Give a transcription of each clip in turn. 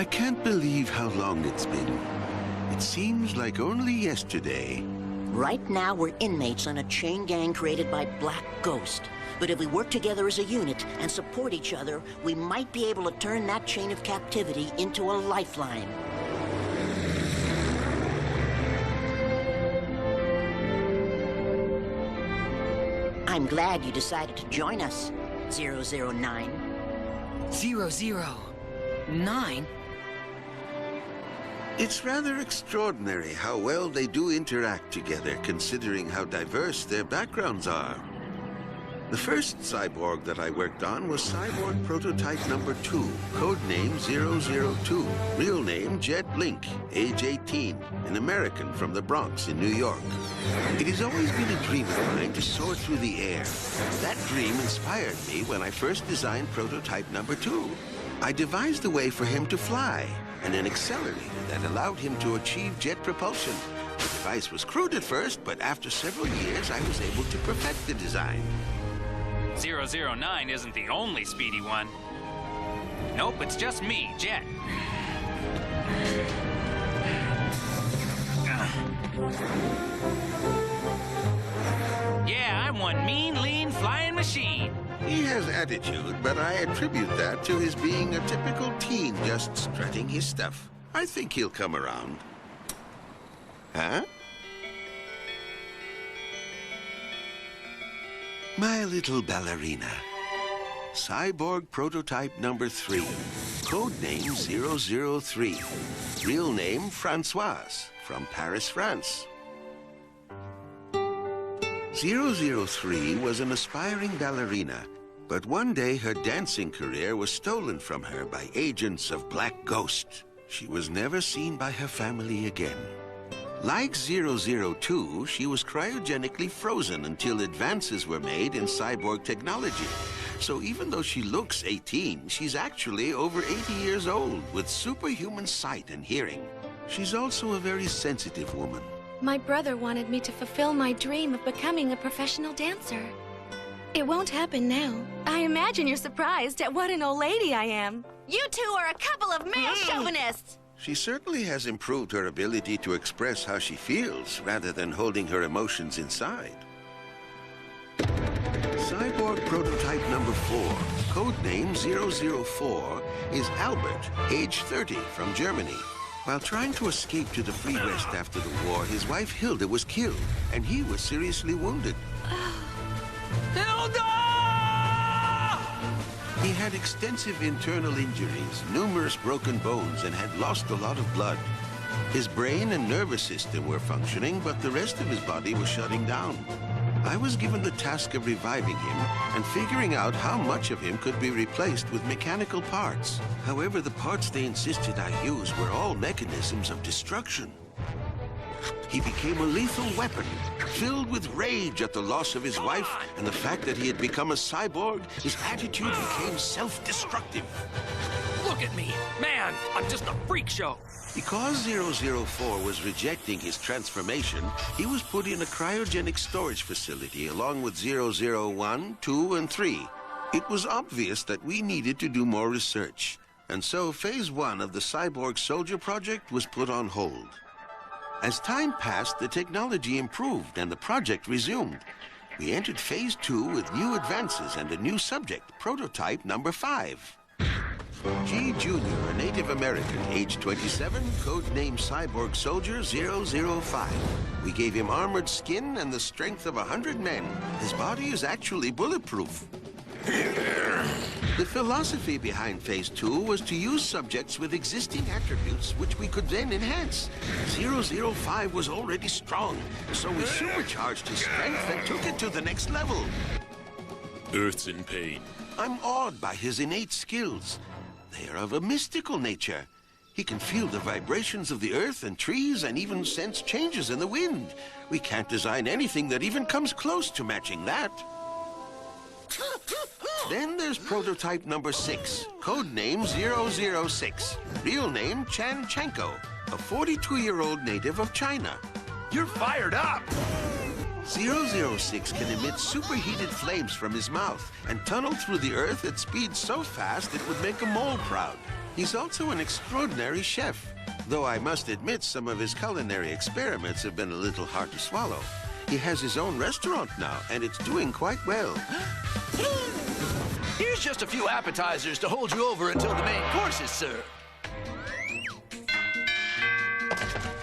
I can't believe how long it's been. It seems like only yesterday. Right now, we're inmates on a chain gang created by Black Ghost. But if we work together as a unit and support each other, we might be able to turn that chain of captivity into a lifeline. I'm glad you decided to join us, 009. 009? It's rather extraordinary how well they do interact together, considering how diverse their backgrounds are. The first cyborg that I worked on was Cyborg Prototype Number 2, codename 002, real name Jet Link, age 18, an American from the Bronx in New York. It has always been a dream of mine to soar through the air. That dream inspired me when I first designed Prototype Number 2. I devised a way for him to fly, and an accelerator that allowed him to achieve jet propulsion. The device was crude at first, but after several years, I was able to perfect the design. 009 isn't the only speedy one. Nope, it's just me, Jet. Yeah, I'm one mean, lean, flying machine. He has attitude, but I attribute that to his being a typical teen just strutting his stuff. I think he'll come around. Huh? My little ballerina. Cyborg Prototype Number 3. Codename 003. Real name Françoise, from Paris, France. 003 was an aspiring ballerina, but one day her dancing career was stolen from her by agents of Black Ghost. She was never seen by her family again. Like 002, she was cryogenically frozen until advances were made in cyborg technology. So even though she looks 18, she's actually over 80 years old with superhuman sight and hearing. She's also a very sensitive woman. My brother wanted me to fulfill my dream of becoming a professional dancer. It won't happen now. I imagine you're surprised at what an old lady I am. You two are a couple of male chauvinists! She certainly has improved her ability to express how she feels, rather than holding her emotions inside. Cyborg Prototype Number 4, codename 004, is Albert, age 30, from Germany. While trying to escape to the Free West after the war, his wife Hilda was killed, and he was seriously wounded. Hilda! He had extensive internal injuries, numerous broken bones, and had lost a lot of blood. His brain and nervous system were functioning, but the rest of his body was shutting down. I was given the task of reviving him and figuring out how much of him could be replaced with mechanical parts. However, the parts they insisted I use were all mechanisms of destruction. He became a lethal weapon, filled with rage at the loss of his wife and the fact that he had become a cyborg. His attitude became self-destructive. Look at me. Man, I'm just a freak show. Because 004 was rejecting his transformation, he was put in a cryogenic storage facility along with 001, 2, and 3. It was obvious that we needed to do more research, and so Phase 1 of the Cyborg Soldier project was put on hold. As time passed, the technology improved and the project resumed. We entered Phase 2 with new advances and a new subject, Prototype Number 5. G. Jr., a Native American, age 27, codename Cyborg Soldier 005. We gave him armored skin and the strength of 100 men. His body is actually bulletproof. The philosophy behind Phase 2 was to use subjects with existing attributes which we could then enhance. 005 was already strong, so we supercharged his strength and took it to the next level. Earth's in pain. I'm awed by his innate skills. They are of a mystical nature. He can feel the vibrations of the earth and trees and even sense changes in the wind. We can't design anything that even comes close to matching that. Then there's Prototype Number 6, codename 006. Real name Chanchenko, a 42-year-old native of China. You're fired up! 006 can emit superheated flames from his mouth and tunnel through the earth at speeds so fast it would make a mole proud. He's also an extraordinary chef, though I must admit some of his culinary experiments have been a little hard to swallow. He has his own restaurant now, and it's doing quite well. Here's just a few appetizers to hold you over until the main course is served.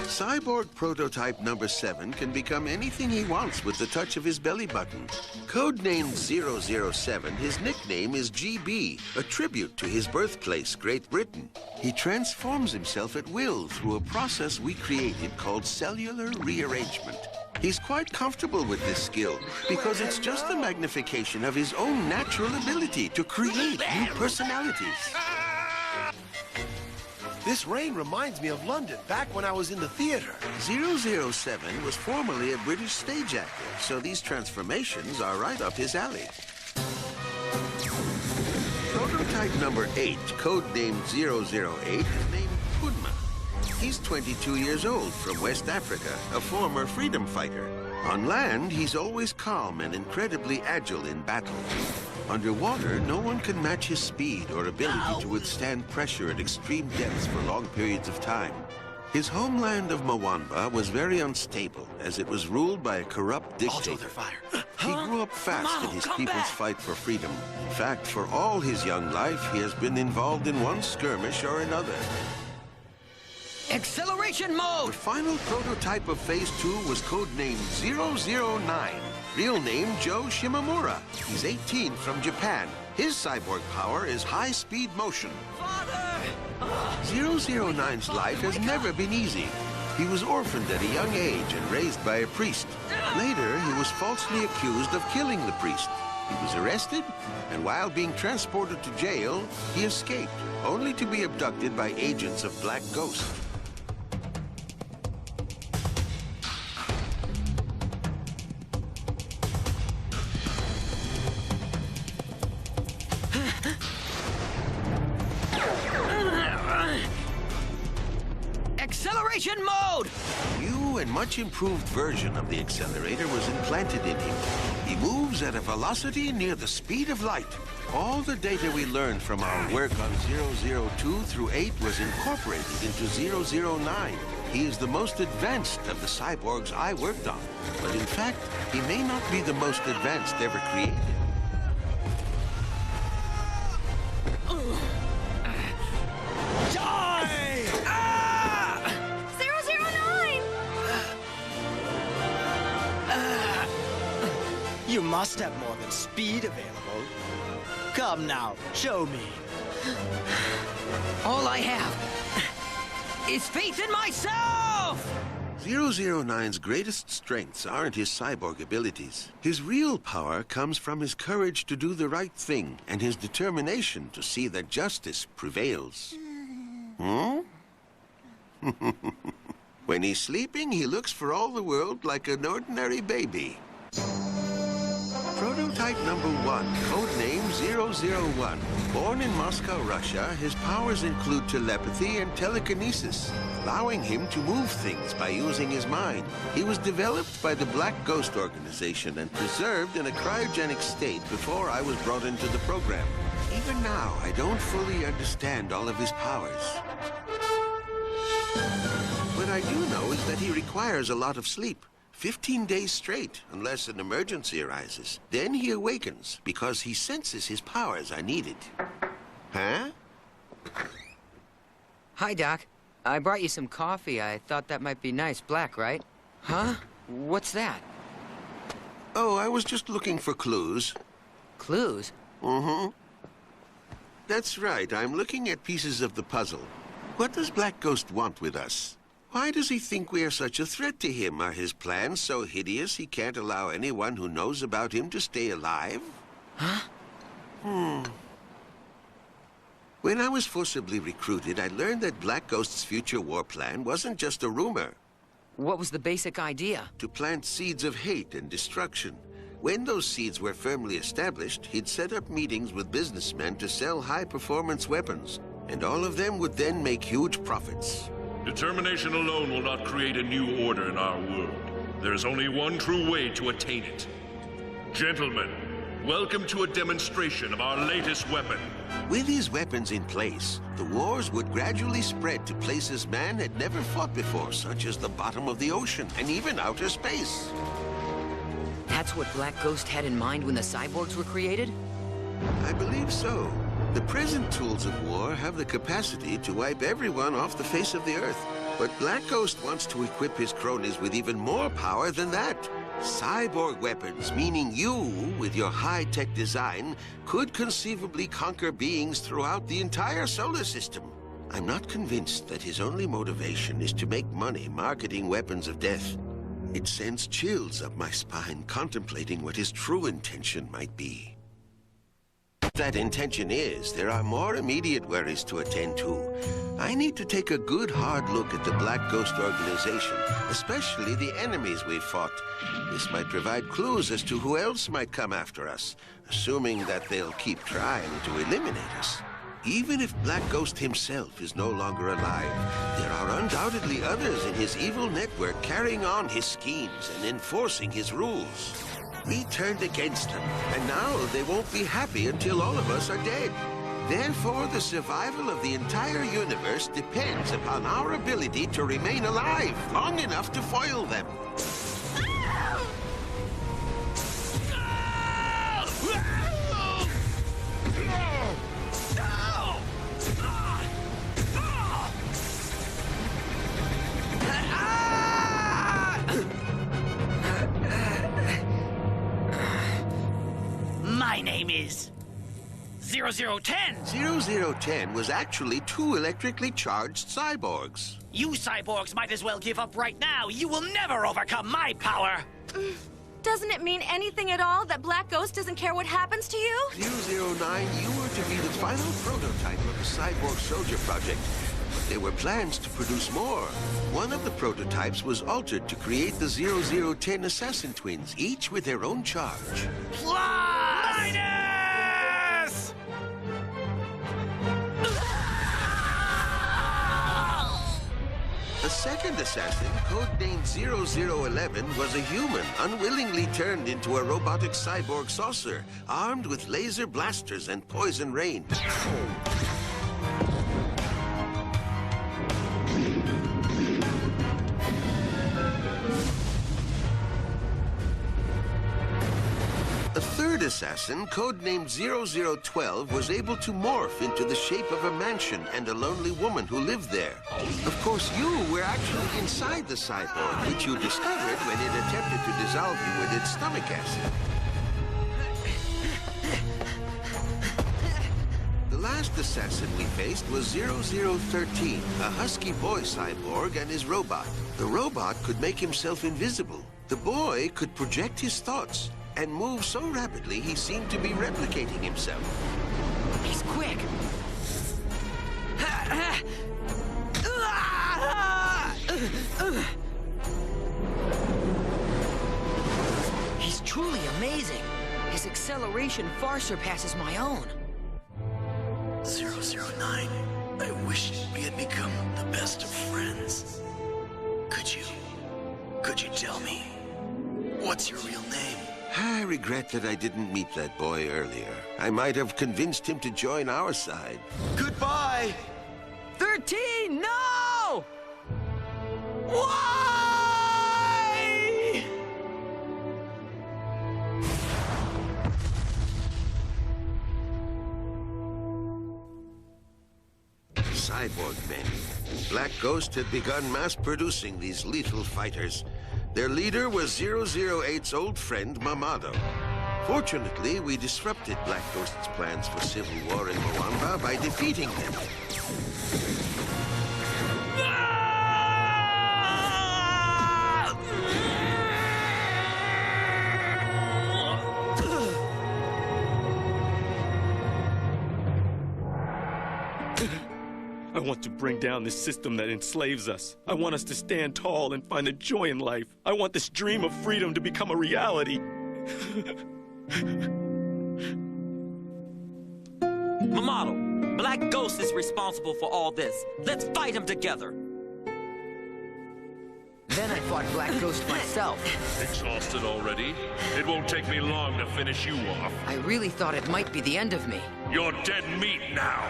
Cyborg prototype number 7 can become anything he wants with the touch of his belly button. Codenamed 007, his nickname is GB, a tribute to his birthplace, Great Britain. He transforms himself at will through a process we created called cellular rearrangement. He's quite comfortable with this skill because it's just a magnification of his own natural ability to create new personalities. This rain reminds me of London, back when I was in the theater. 007 was formerly a British stage actor, so these transformations are right up his alley. Prototype number 8, codenamed 008, is named Punma. He's 22 years old from West Africa, a former freedom fighter. On land, he's always calm and incredibly agile in battle. Underwater, no one can match his speed or ability to withstand pressure at extreme depths for long periods of time. His homeland of Mwamba was very unstable, as it was ruled by a corrupt dictator. He grew up fast in his people's fight for freedom. In fact, for all his young life, he has been involved in one skirmish or another. Acceleration mode! The final prototype of Phase 2 was codenamed 009. Real name Joe Shimamura. He's 18 from Japan. His cyborg power is high-speed motion. Father! 009's life has never been easy. He was orphaned at a young age and raised by a priest. Later, he was falsely accused of killing the priest. He was arrested, and while being transported to jail, he escaped, only to be abducted by agents of Black Ghost. Acceleration mode! New and much improved version of the accelerator was implanted in him. He moves at a velocity near the speed of light. All the data we learned from our work on 002 through 8 was incorporated into 009. He is the most advanced of the cyborgs I worked on. But in fact, he may not be the most advanced ever created. Die! Ah! 009! You must have more than speed available. Come now, show me. All I have is faith in myself! 009's greatest strengths aren't his cyborg abilities. His real power comes from his courage to do the right thing and his determination to see that justice prevails. When he's sleeping, he looks for all the world like an ordinary baby. Prototype number 1, codename 001. Born in Moscow, Russia, his powers include telepathy and telekinesis, allowing him to move things by using his mind. He was developed by the Black Ghost organization and preserved in a cryogenic state before I was brought into the program. Even now, I don't fully understand all of his powers. What I do know is that he requires a lot of sleep. 15 days straight, unless an emergency arises. Then he awakens, because he senses his powers are needed. Huh? Hi, Doc. I brought you some coffee. I thought that might be nice. Black, right? Huh? What's that? Oh, I was just looking for clues. Clues? Mm-hmm. That's right. I'm looking at pieces of the puzzle. What does Black Ghost want with us? Why does he think we are such a threat to him? Are his plans so hideous he can't allow anyone who knows about him to stay alive? Huh? When I was forcibly recruited, I learned that Black Ghost's future war plan wasn't just a rumor. What was the basic idea? To plant seeds of hate and destruction. When those seeds were firmly established, he'd set up meetings with businessmen to sell high-performance weapons, and all of them would then make huge profits. Determination alone will not create a new order in our world. There's only one true way to attain it. Gentlemen, welcome to a demonstration of our latest weapon, With his weapons in place, the wars would gradually spread to places man had never fought before, such as the bottom of the ocean and even outer space. That's what Black Ghost had in mind when the cyborgs were created? I believe so. The present tools of war have the capacity to wipe everyone off the face of the earth. But Black Ghost wants to equip his cronies with even more power than that. Cyborg weapons, meaning you, with your high-tech design, could conceivably conquer beings throughout the entire solar system. I'm not convinced that his only motivation is to make money marketing weapons of death. It sends chills up my spine contemplating what his true intention might be. That intention is, there are more immediate worries to attend to. I need to take a good hard look at the Black Ghost organization, especially the enemies we've fought. This might provide clues as to who else might come after us, assuming that they'll keep trying to eliminate us. Even if Black Ghost himself is no longer alive, there are undoubtedly others in his evil network carrying on his schemes and enforcing his rules. We turned against them, and now they won't be happy until all of us are dead. Therefore, the survival of the entire universe depends upon our ability to remain alive long enough to foil them. My name is 0010. 0010 was actually two electrically charged cyborgs. You cyborgs might as well give up right now. You will never overcome my power. Doesn't it mean anything at all that Black Ghost doesn't care what happens to you? 009, you were to be the final prototype of the Cyborg Soldier Project. But there were plans to produce more. One of the prototypes was altered to create the 0010 assassin twins, each with their own charge. Minus! The second assassin, codenamed 0011, was a human unwillingly turned into a robotic cyborg saucer, armed with laser blasters and poison rain. The third assassin, codenamed 0012, was able to morph into the shape of a mansion and a lonely woman who lived there. Of course, you were actually inside the cyborg, which you discovered when it attempted to dissolve you with its stomach acid. The last assassin we faced was 0013, a husky boy cyborg and his robot. The robot could make himself invisible. The boy could project his thoughts and move so rapidly he seemed to be replicating himself. He's quick. He's truly amazing. His acceleration far surpasses my own. 009, I wish we had become the best of friends. Could you tell me, what's your real name? I regret that I didn't meet that boy earlier. I might have convinced him to join our side. Goodbye! 13, no! Why? Cyborg men. Black Ghost had begun mass-producing these lethal fighters. Their leader was 008's old friend, Mamado. Fortunately, we disrupted Black Ghost's plans for civil war in Moamba by defeating them. I want to bring down this system that enslaves us. I want us to stand tall and find the joy in life. I want this dream of freedom to become a reality. Mamado, Black Ghost is responsible for all this. Let's fight him together. Then I fought Black Ghost myself. Exhausted already? It won't take me long to finish you off. I really thought it might be the end of me. You're dead meat now.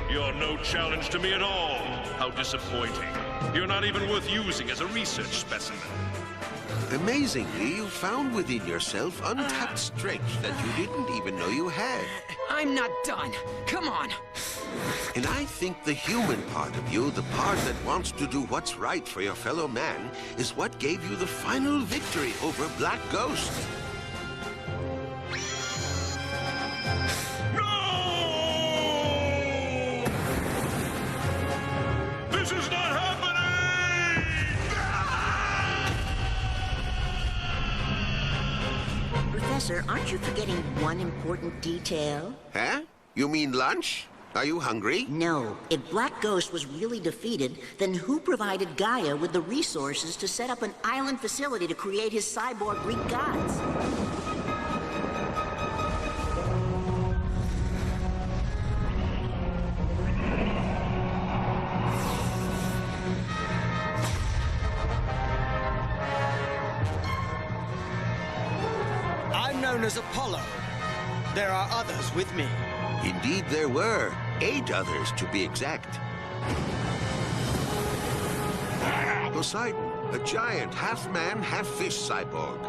You're no challenge to me at all. How disappointing. You're not even worth using as a research specimen. Amazingly, you found within yourself untapped strength that you didn't even know you had. I'm not done. Come on. And I think the human part of you, the part that wants to do what's right for your fellow man, is what gave you the final victory over Black Ghost. This is not happening! Professor, aren't you forgetting one important detail? Huh? You mean lunch? Are you hungry? No. If Black Ghost was really defeated, then who provided Gaia with the resources to set up an island facility to create his cyborg Greek gods? I'm known as Apollo. There are others with me. Indeed there were. 8 others, to be exact. Poseidon, a giant half-man, half-fish cyborg.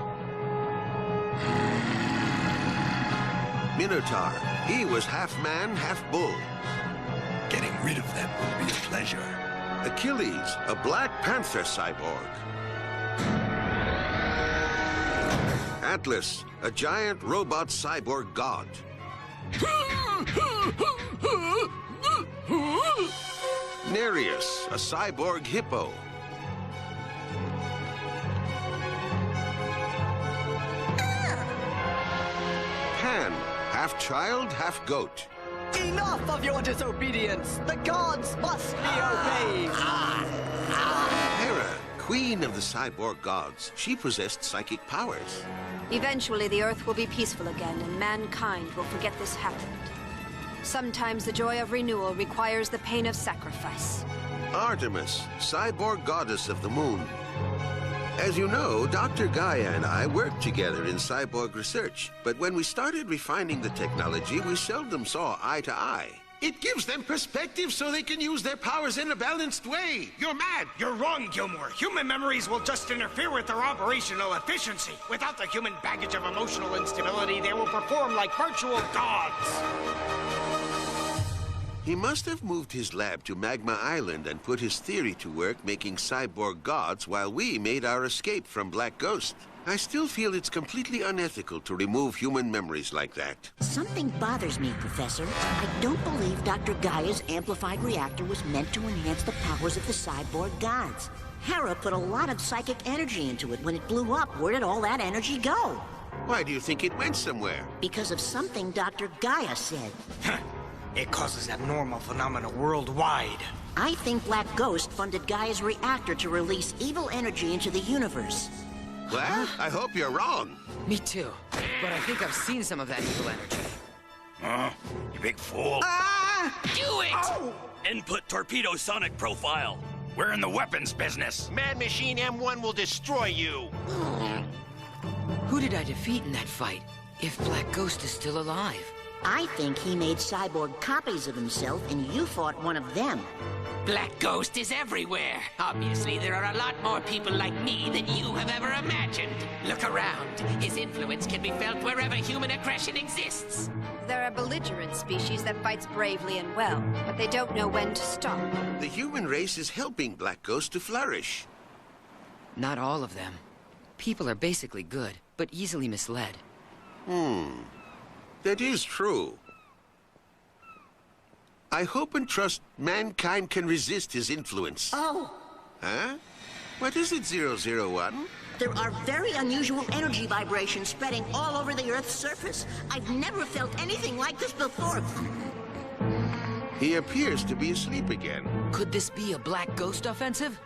Minotaur, he was half-man, half-bull. Getting rid of them will be a pleasure. Achilles, a Black Panther cyborg. Atlas, a giant robot cyborg god. Nereus, a cyborg hippo. Pan, half child, half goat. Enough of your disobedience! The gods must be obeyed! Hera, queen of the cyborg gods. She possessed psychic powers. Eventually, the Earth will be peaceful again, and mankind will forget this happened. Sometimes the joy of renewal requires the pain of sacrifice. Artemis, cyborg goddess of the moon. As you know, Dr. Gaia and I worked together in cyborg research, but when we started refining the technology, we seldom saw eye to eye. It gives them perspective so they can use their powers in a balanced way. You're mad! You're wrong, Gilmore. Human memories will just interfere with their operational efficiency. Without the human baggage of emotional instability, they will perform like virtual gods. He must have moved his lab to Magma Island and put his theory to work making cyborg gods while we made our escape from Black Ghost. I still feel it's completely unethical to remove human memories like that. Something bothers me, Professor. I don't believe Dr. Gaia's amplified reactor was meant to enhance the powers of the cyborg gods. Hera put a lot of psychic energy into it. When it blew up, where did all that energy go? Why do you think it went somewhere? Because of something Dr. Gaia said. It causes abnormal phenomena worldwide. I think Black Ghost funded Gaia's reactor to release evil energy into the universe. Well, I hope you're wrong. Me too. But I think I've seen some of that evil energy. You big fool. Do it! Oh. Input torpedo sonic profile. We're in the weapons business. Man Machine M1 will destroy you. Who did I defeat in that fight? If Black Ghost is still alive. I think he made cyborg copies of himself, and you fought one of them. Black Ghost is everywhere. Obviously, there are a lot more people like me than you have ever imagined. Look around. His influence can be felt wherever human aggression exists. There are belligerent species that fights bravely and well, but they don't know when to stop. The human race is helping Black Ghost to flourish. Not all of them. People are basically good, but easily misled. That is true. I hope and trust mankind can resist his influence. Oh! Huh? What is it, 001? There are very unusual energy vibrations spreading all over the Earth's surface. I've never felt anything like this before. He appears to be asleep again. Could this be a black ghost offensive?